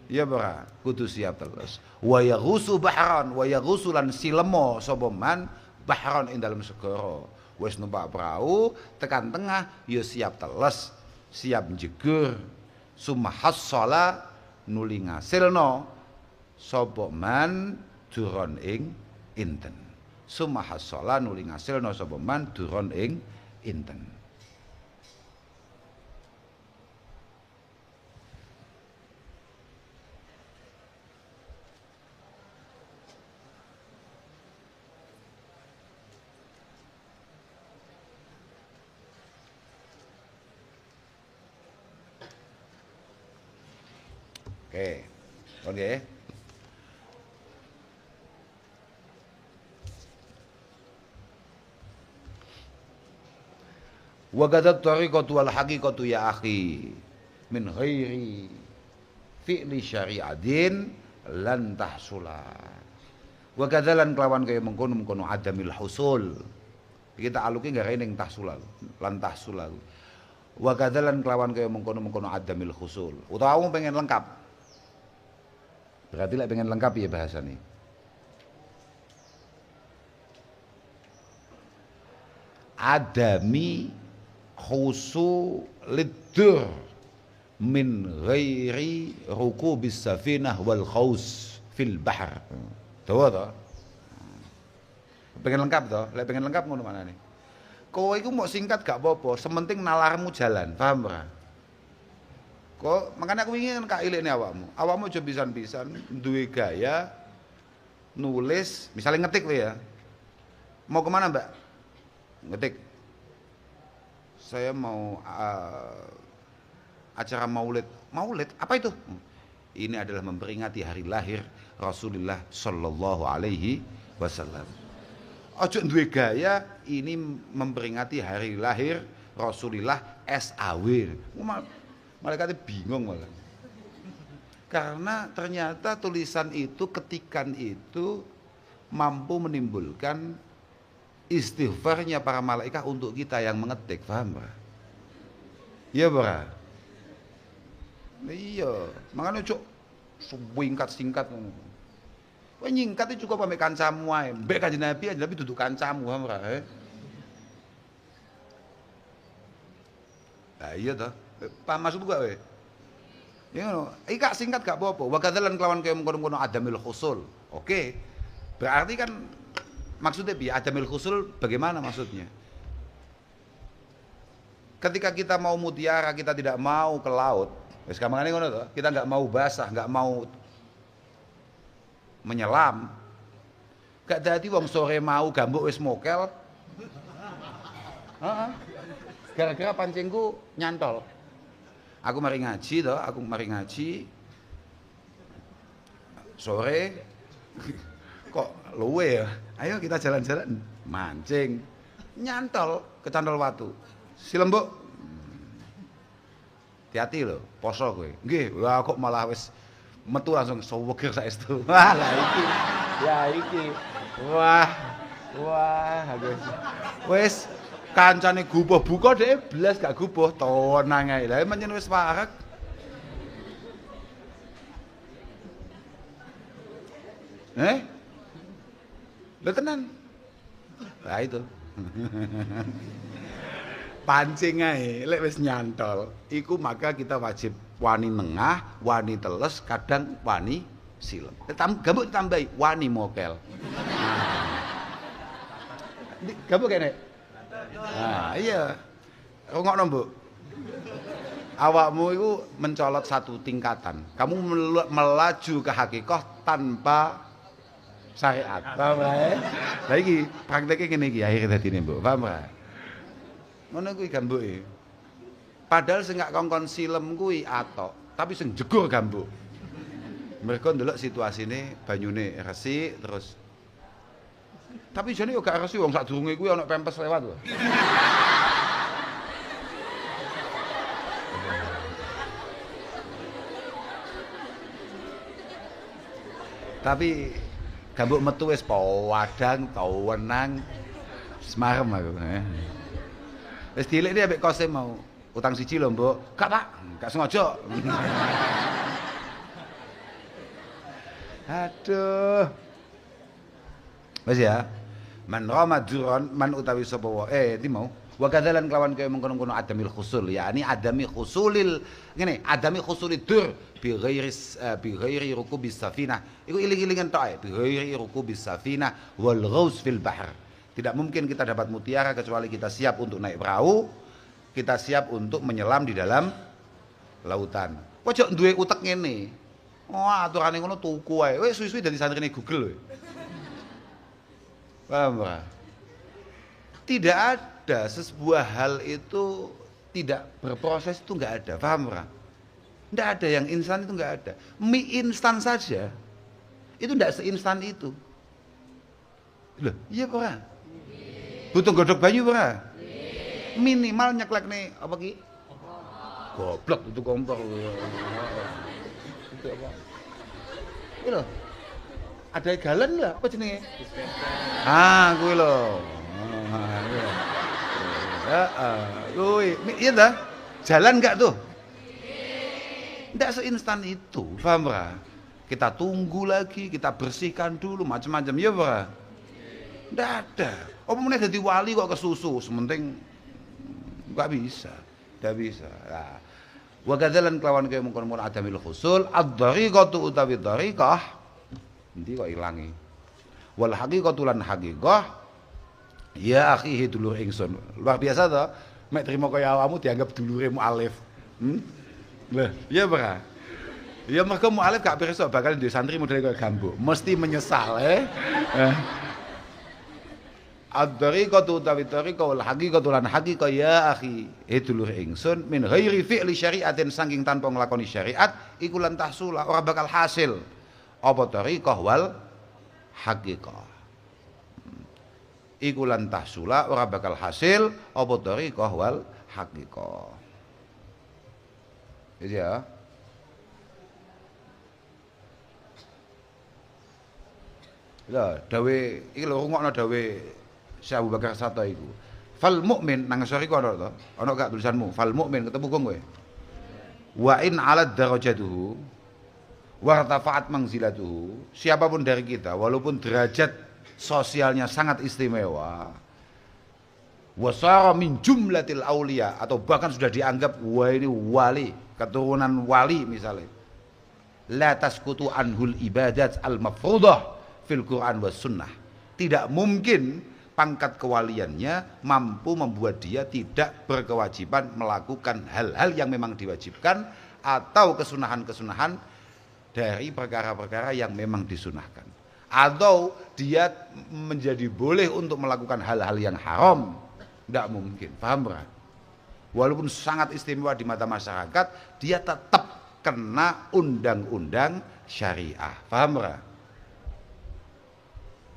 [SPEAKER 1] Iya ora, kudu siap teles. Wa yaghusu bahran, wa yaghusulan silemo sapa man bahran ing dalam segara. Wis numpak perahu tekan tengah ya siap teles, siap njegur. Sumahassala nuli ngasilno sapa man duron ing inten. Sumahassala nuli ngasilno sapa man duron ing inten. Oke. Oke. Wa gadat tariqatu wal haqiqatu ya akhi min ghairi fi'li syari'atin lan tahsula. Wa kadzalan kelawan kaya mengkono-mengkono adamil husul. Kita aluki gak ning tahsula lan tahsula. Wa kadzalan kelawan kaya mengkono-mengkono adamil husul. Utawa wong pengen lengkap. Berarti lek pengen lengkap ya bahasane. Adami khusu lidur min ghairi rukubis safinah wal khaus fil bahr. Tahu toh? Pengen lengkap toh? Lek pengen lengkap ngono manane. Kowe iku mau singkat gak apa-apa, sementing nalarmu jalan, paham ora? Kok makanya aku ingin kak ilik nih awakmu. Awakmu aja pisan-pisan duwe gaya nulis, misalnya ngetik lo ya. Mau kemana mbak? Ngetik. Saya mau acara maulid. Maulid apa itu? Ini adalah memperingati hari lahir Rasulullah Shallallahu Alaihi Wasallam. Ojo duwe gaya ini memperingati hari lahir Rasulullah SAW. Malaikatnya bingung malah. Karena ternyata tulisan itu, ketikan itu mampu menimbulkan istighfarnya para malaikat untuk kita yang mengetik, paham ora? Iya ora? Iya, makanya cuk singkat ngono. Kowe nyingkat itu cukup ambek kancamu ae. Mbek Kanjeng Nabi duduk kancamu, paham ora? Lah iya toh. Paham maksud gak we? Ya ngono. Iki kak singkat gak apa-apa. Wa kadzalan kelawan kaya mengkono-kono adamil husul. Oke. Berarti kan maksudnya bi adamil husul bagaimana maksudnya? Ketika kita mau mutiara, kita tidak mau ke laut. Wis gampangane ngono to. Kita enggak mau basah, enggak mau menyelam. Gak dadi wong sore mau gambuk wis mokel. Heeh. Gara-gara pancingku nyantol. Aku mari ngaji toh, sore kok luwe ya. Ayo kita jalan-jalan, mancing. Nyantol kecantol watu. Silembuk. Hati-hati lho, poso kowe. Nggih, wah kok malah wis metu langsung seweger saestu. Wah, lah iki. Ya iki. Wah. Wis kancane gubuh buka dhek blas gak gubuh tenang ae. Lah pancen wis parek. Lah tenan. Lah itu. Pancing ae lek wis nyantol, iku maka kita wajib wani nengah, wani teles, kadang wani silem. Gambuk ditambahi wani mokel. Gambuk kene. Nah, iya. Rungokno, Mbok. Awakmu itu mencolot satu tingkatan. Kamu melaju ke hakikat tanpa syariat. Paham ya? Lah iki prakteknya ngene iki akhire dadine, Mbok. Paham ya? Ngono kuwi gambuke. Padahal sing gak kongkon silem kuwi atok. tapi sing jegur gambuk. Mereka ndelok situasine banyune resik terus. Tapi jane yo gak resik wong sadurunge kuwi ana pempes lewat lho. Tapi gambuk metu wis wadang tau wenang semarem aku. Wis dilik iki ambek kose mau utang siji lho, Mbok. Gak, Pak. Gak sengaja. Aduh. Wis ya. Man rama duron man utawi sapa wae iki mau. Wa kadzalan kelawan kaya mengkono-kono adamil khusul ya. Ini adami khusulil ngene, adami khusulid dur bi ghairi rukubis safinah. Iku iling-ilingan tok ae, bi ghairi rukubis safinah wal ghaus fil bahr. Tidak mungkin kita dapat mutiara kecuali kita siap untuk naik perahu, kita siap untuk menyelam di dalam lautan. Kok duwe utek ngene. Oh, aturane ngono tuku ae. Wis suwi-suwi dadi santrine Google kowe. Paham, Pak? Tidak ada sebuah hal itu tidak berproses itu enggak ada. Paham, Pak? Enggak ada yang instan itu enggak ada. Mie instan saja itu enggak seinstan itu. Loh, iya, Pak? Butuh godhog banyu, Pak? Minimal nyeklek nih apa ki? Goblok itu kompor. Itu apa? Kuwi lho. Ada galon lho, apa jenenge? Ah, kuwi lho. Kuwi, iya dah. Jalan enggak tuh? Enggak seinstan itu, paham ora? Kita tunggu lagi, kita bersihkan dulu macam-macam ya, Pak. Enggak ada. Apa meneh dadi wali kok kesusu, sementing enggak bisa. Enggak bisa. Nah, wa kadzalan kelawan kaya mungkon adamil khusul ad-dhariqatu utawi dhariqah endi kok ilangi wal haqiqatu lan haqiqah ya akhi dulur ingsun luar biasa to mek trimo kaya awakmu dianggap dulure mualif lho iya ora ya mergo mualif gak pirsa bakal duwe santri model kaya gambuk mesti menyesal ad-dhariqatu utawi dhariqah wal haqiqatu lan haqiqah ya akhi dulur ingsun min ghairi fi'li syari'atin saking tanpa nglakoni syariat iku lan tahsula ora bakal hasil apa dhariqah wal haqiqah iku lan tahsula ora bakal hasil apa dhariqah wal haqiqah ya lha dawe iki lho rungokno dawe Syekh Abu Bakar Sato iku. Fal mukmin nang sori ku ana to? Ana gak tulisanmu? Fal mukmin ketemu kok kowe. Wa in 'ala darajatuhu wa rtafa'at manzilatuhu. Siapapun dari kita walaupun derajat sosialnya sangat istimewa. Wa sara min jumlatil auliya atau bahkan sudah dianggap wah ini wali, keturunan wali misalnya. La tasqutu anhul ibadat al-mafruḍah fil Qur'an was sunnah. Tidak mungkin pangkat kewaliannya mampu membuat dia tidak berkewajiban melakukan hal-hal yang memang diwajibkan atau kesunahan-kesunahan dari perkara-perkara yang memang disunahkan atau dia menjadi boleh untuk melakukan hal-hal yang haram tidak mungkin, paham kan? Walaupun sangat istimewa di mata masyarakat dia tetap kena undang-undang syariah, paham kan?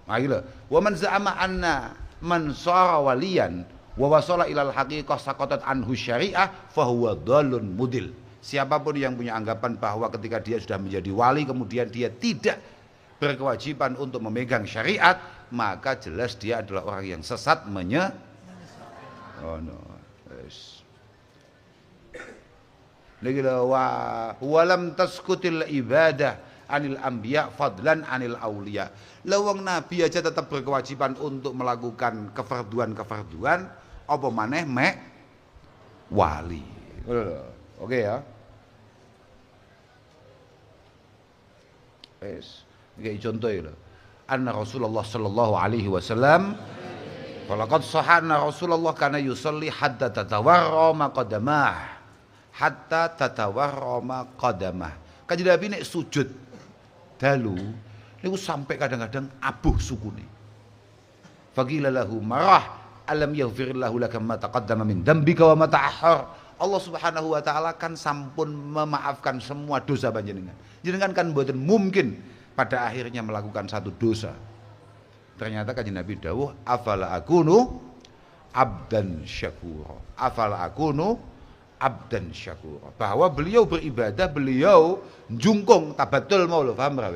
[SPEAKER 1] Ayolah, wa man za'ama anna man sara waliyan wa wasala ilal haqiqah saqatat anhu syariah fa huwa dhalun mudil. Siapapun yang punya anggapan bahwa ketika dia sudah menjadi wali kemudian dia tidak berkewajiban untuk memegang syariat, maka jelas dia adalah orang yang sesat Oh no. Yes. Lagi wa lam taskutil ibadah anil anbiya fadlan anil auliya. Lawang nabi aja tetap berkewajiban untuk melakukan kefarduan apa maneh mek wali. Oke ya. Wes, iki contoh lho. Anna Rasulullah sallallahu alaihi wasallam falaqad sahana Rasulullah kana yusalli hatta tatawarrama qadamah. Hatta tatawarrama qadamah. Kanjeng Nabi nek sujud dalu niku sampai kadang-kadang abuh sukune. Faqila lahu marah alam yaghfirillahu laka ma taqaddama min dambika wa ma ta'akhkhar. Allah Subhanahu wa taala kan sampun memaafkan semua dosa panjenengan. Jenengan kan mboten mungkin pada akhirnya melakukan satu dosa. Ternyata kanjeng Nabi dawuh, afala akunu abdan syakura. Afala akunu abdan syakura. Bahwa beliau beribadah, beliau jungkung tabatul mau lho, paham ra?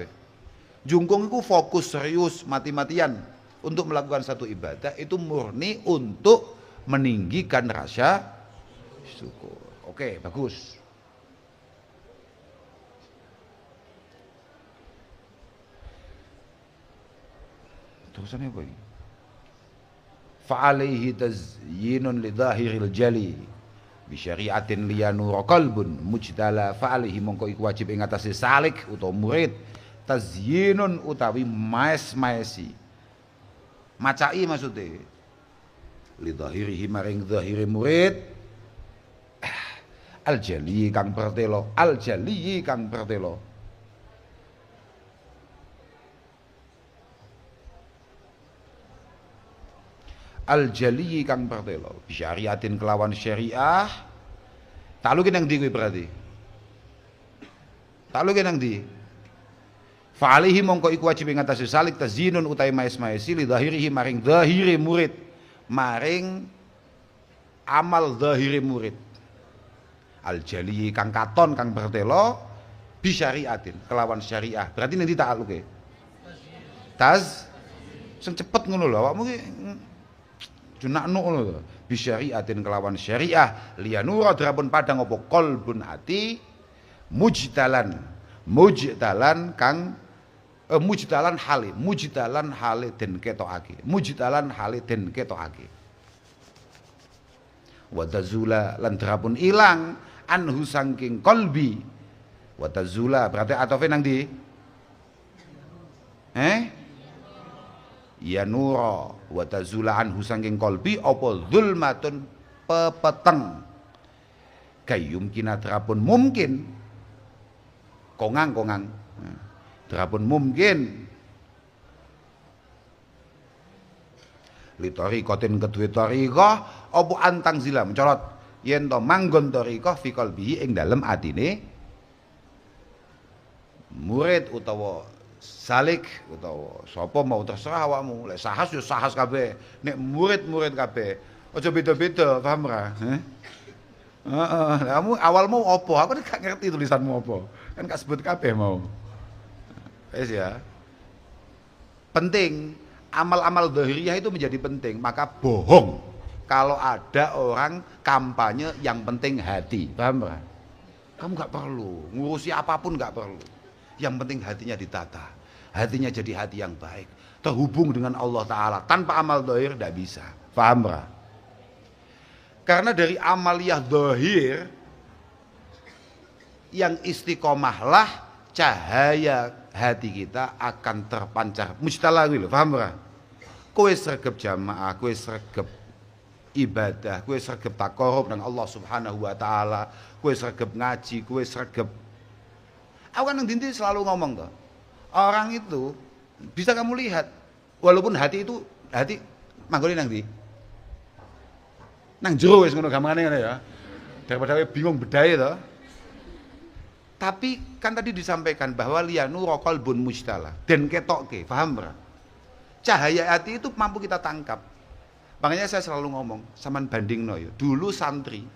[SPEAKER 1] Jungkung itu fokus serius mati-matian untuk melakukan satu ibadah, itu murni untuk meninggikan rasa syukur. Oke, bagus. Terusannya apa ini? Fa'alaihi tazyinun li dhahiril jali bi syari'atin liyanura qalbun mujtala. Fa'alaihi mongko iku wajib ing atase salik utawa murid tazyinun utawi maes-maesi. Macai maksudnya li dhahirihi maring dhahire murid al-jali kang pertelo, al-jali kang pertelo. Al-jali kang pertelo bisyariatin kelawan syariah. Tak lukin nang ndi kuwi berarti? Tak lukin nang ndi? Fa'alihi mongko iku wajib ing atase salik tazinun utawi maes-maesi li dhahirihi maring dhahire murid, maring amal dhahire murid. Al-jali kang katon kang pertelo bisyariatin kelawan syariah. Berarti nanti ta'aluke taz sing cepet ngono lho awakmu ki junakno ngono lho. Bisyariatin kelawan syariah liyanura drapun padang apa qalbun ati mujtalan kang mujtalan hale den ketokake, mujtalan hale den ketokake. Wa tazula lan drapun ilang anhu saking qalbi. Wa tazula berarti atofe nang ndi? Ya nura wa tazula anhu saking qalbi apa zulmatun pepeteng. Kayum kina drapun mungkin kongang drapun mungkin li tariqatin kedue tariqah apa antang zila mencolot yen to manggon tariqah fi qalbihi ing dalem atine murid utawa salik utawa sapa mau terserah awakmu. Lek sahas yo sahas kabeh, nek murid-murid kabeh aja beda-beda, paham ra? Heeh, kamu awalmu apa? Aku gak ngerti tulisanmu apa. Kan gak sebut kabeh mau. Wes ya. Penting amal-amal zahiriyah itu menjadi penting, maka bohong kalau ada orang kampanye yang penting hati, paham gak? Kamu gak perlu ngurusi apapun, gak perlu. Yang penting hatinya ditata, hatinya jadi hati yang baik, terhubung dengan Allah Ta'ala. Tanpa amal zahir gak bisa, paham gak? Karena dari amaliyah zahir yang istiqomahlah cahaya hati kita akan terpancar mujtala kuwi lho, paham ora? Kowe sregep jamaah, kowe sregep ibadah, kowe sregep taqarrub nang Allah Subhanahu wa taala, kowe sregep ngaji, kowe sregep. Aku kan nang dinti selalu ngomong toh. Orang itu bisa kamu lihat walaupun hati itu manggone nang ndi? Nang jero wis ngono gampangane ngene ya. Daripada bingung bedae toh. Tapi kan tadi disampaikan bahwa liyanu qalbun mujtala dan ketoke, paham ora? Cahaya hati itu mampu kita tangkap. Makanya saya selalu ngomong, sampean bandingno ya. Dulu santri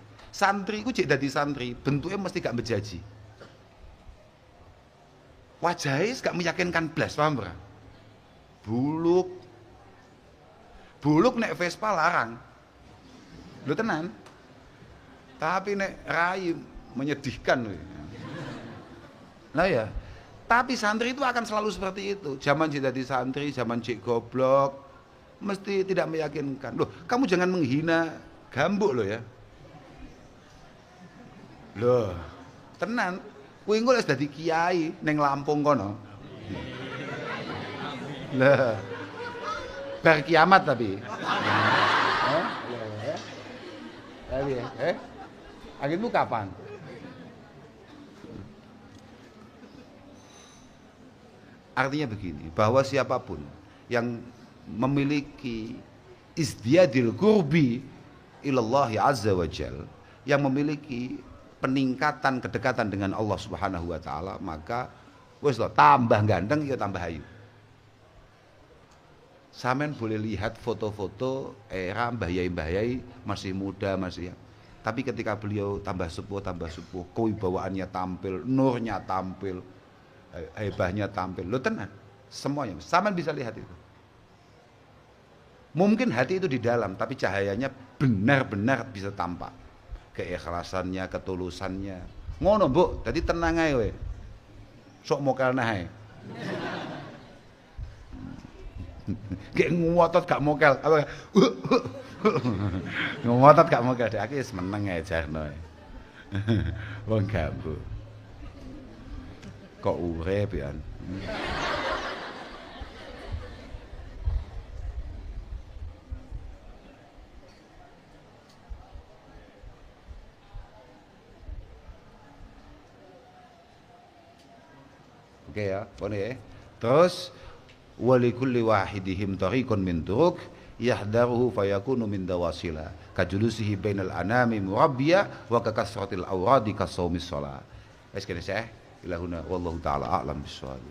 [SPEAKER 1] ku jek dadi santri, bentuknya mesti gak menjaji. Wajahnya gak meyakinkan blas, paham ora? Buluk nek Vespa larang. Lho tenan. Tapi nek rai menyedihkan lho. Nah ya, tapi santri itu akan selalu seperti itu. Zaman jadi santri, zaman cik goblok, mesti tidak meyakinkan. Loh, kamu jangan menghina gambuk loh ya. Loh, tenan. Kuwi engko wis dadi kiai ning Lampung kono. Lah. Bar kiamat tapi. Akhirmu kapan? Artinya begini, bahwa siapapun yang memiliki izdiyadil qurbi ilallah azza wa jal, yang memiliki peningkatan kedekatan dengan Allah Subhanahu wa taala, maka wis lho tambah ganteng ya tambah ayu. Sampean boleh lihat foto-foto era Mbah Yai masih muda masih ya. Tapi ketika beliau tambah sepuh, kewibawaannya tampil, nurnya tampil, hebahnya tampil. Lo tenan, semuanya. Sampean bisa lihat itu. Mungkin hati itu di dalam, tapi cahayanya benar-benar bisa tampak. Keikhlasannya, ketulusannya. Ngono, Mbok, dadi tenang ae kowe. Sok mokel nae. Kayak ngotot gak mokel. Apa? Ngotot gak mokel. Aku wis meneng ae jarno. Wong gambu. Kok urip ya. Oke ya, boleh. Terus walikulli wahidihim tariqun min turuk yahdaruhu fayakunu min dawasila kajulusihi bainal anami murabbiya wa kakasratil awradi kasawmis shalah. Wis kene sih ilahuna wallahu taala a'lam bissawab.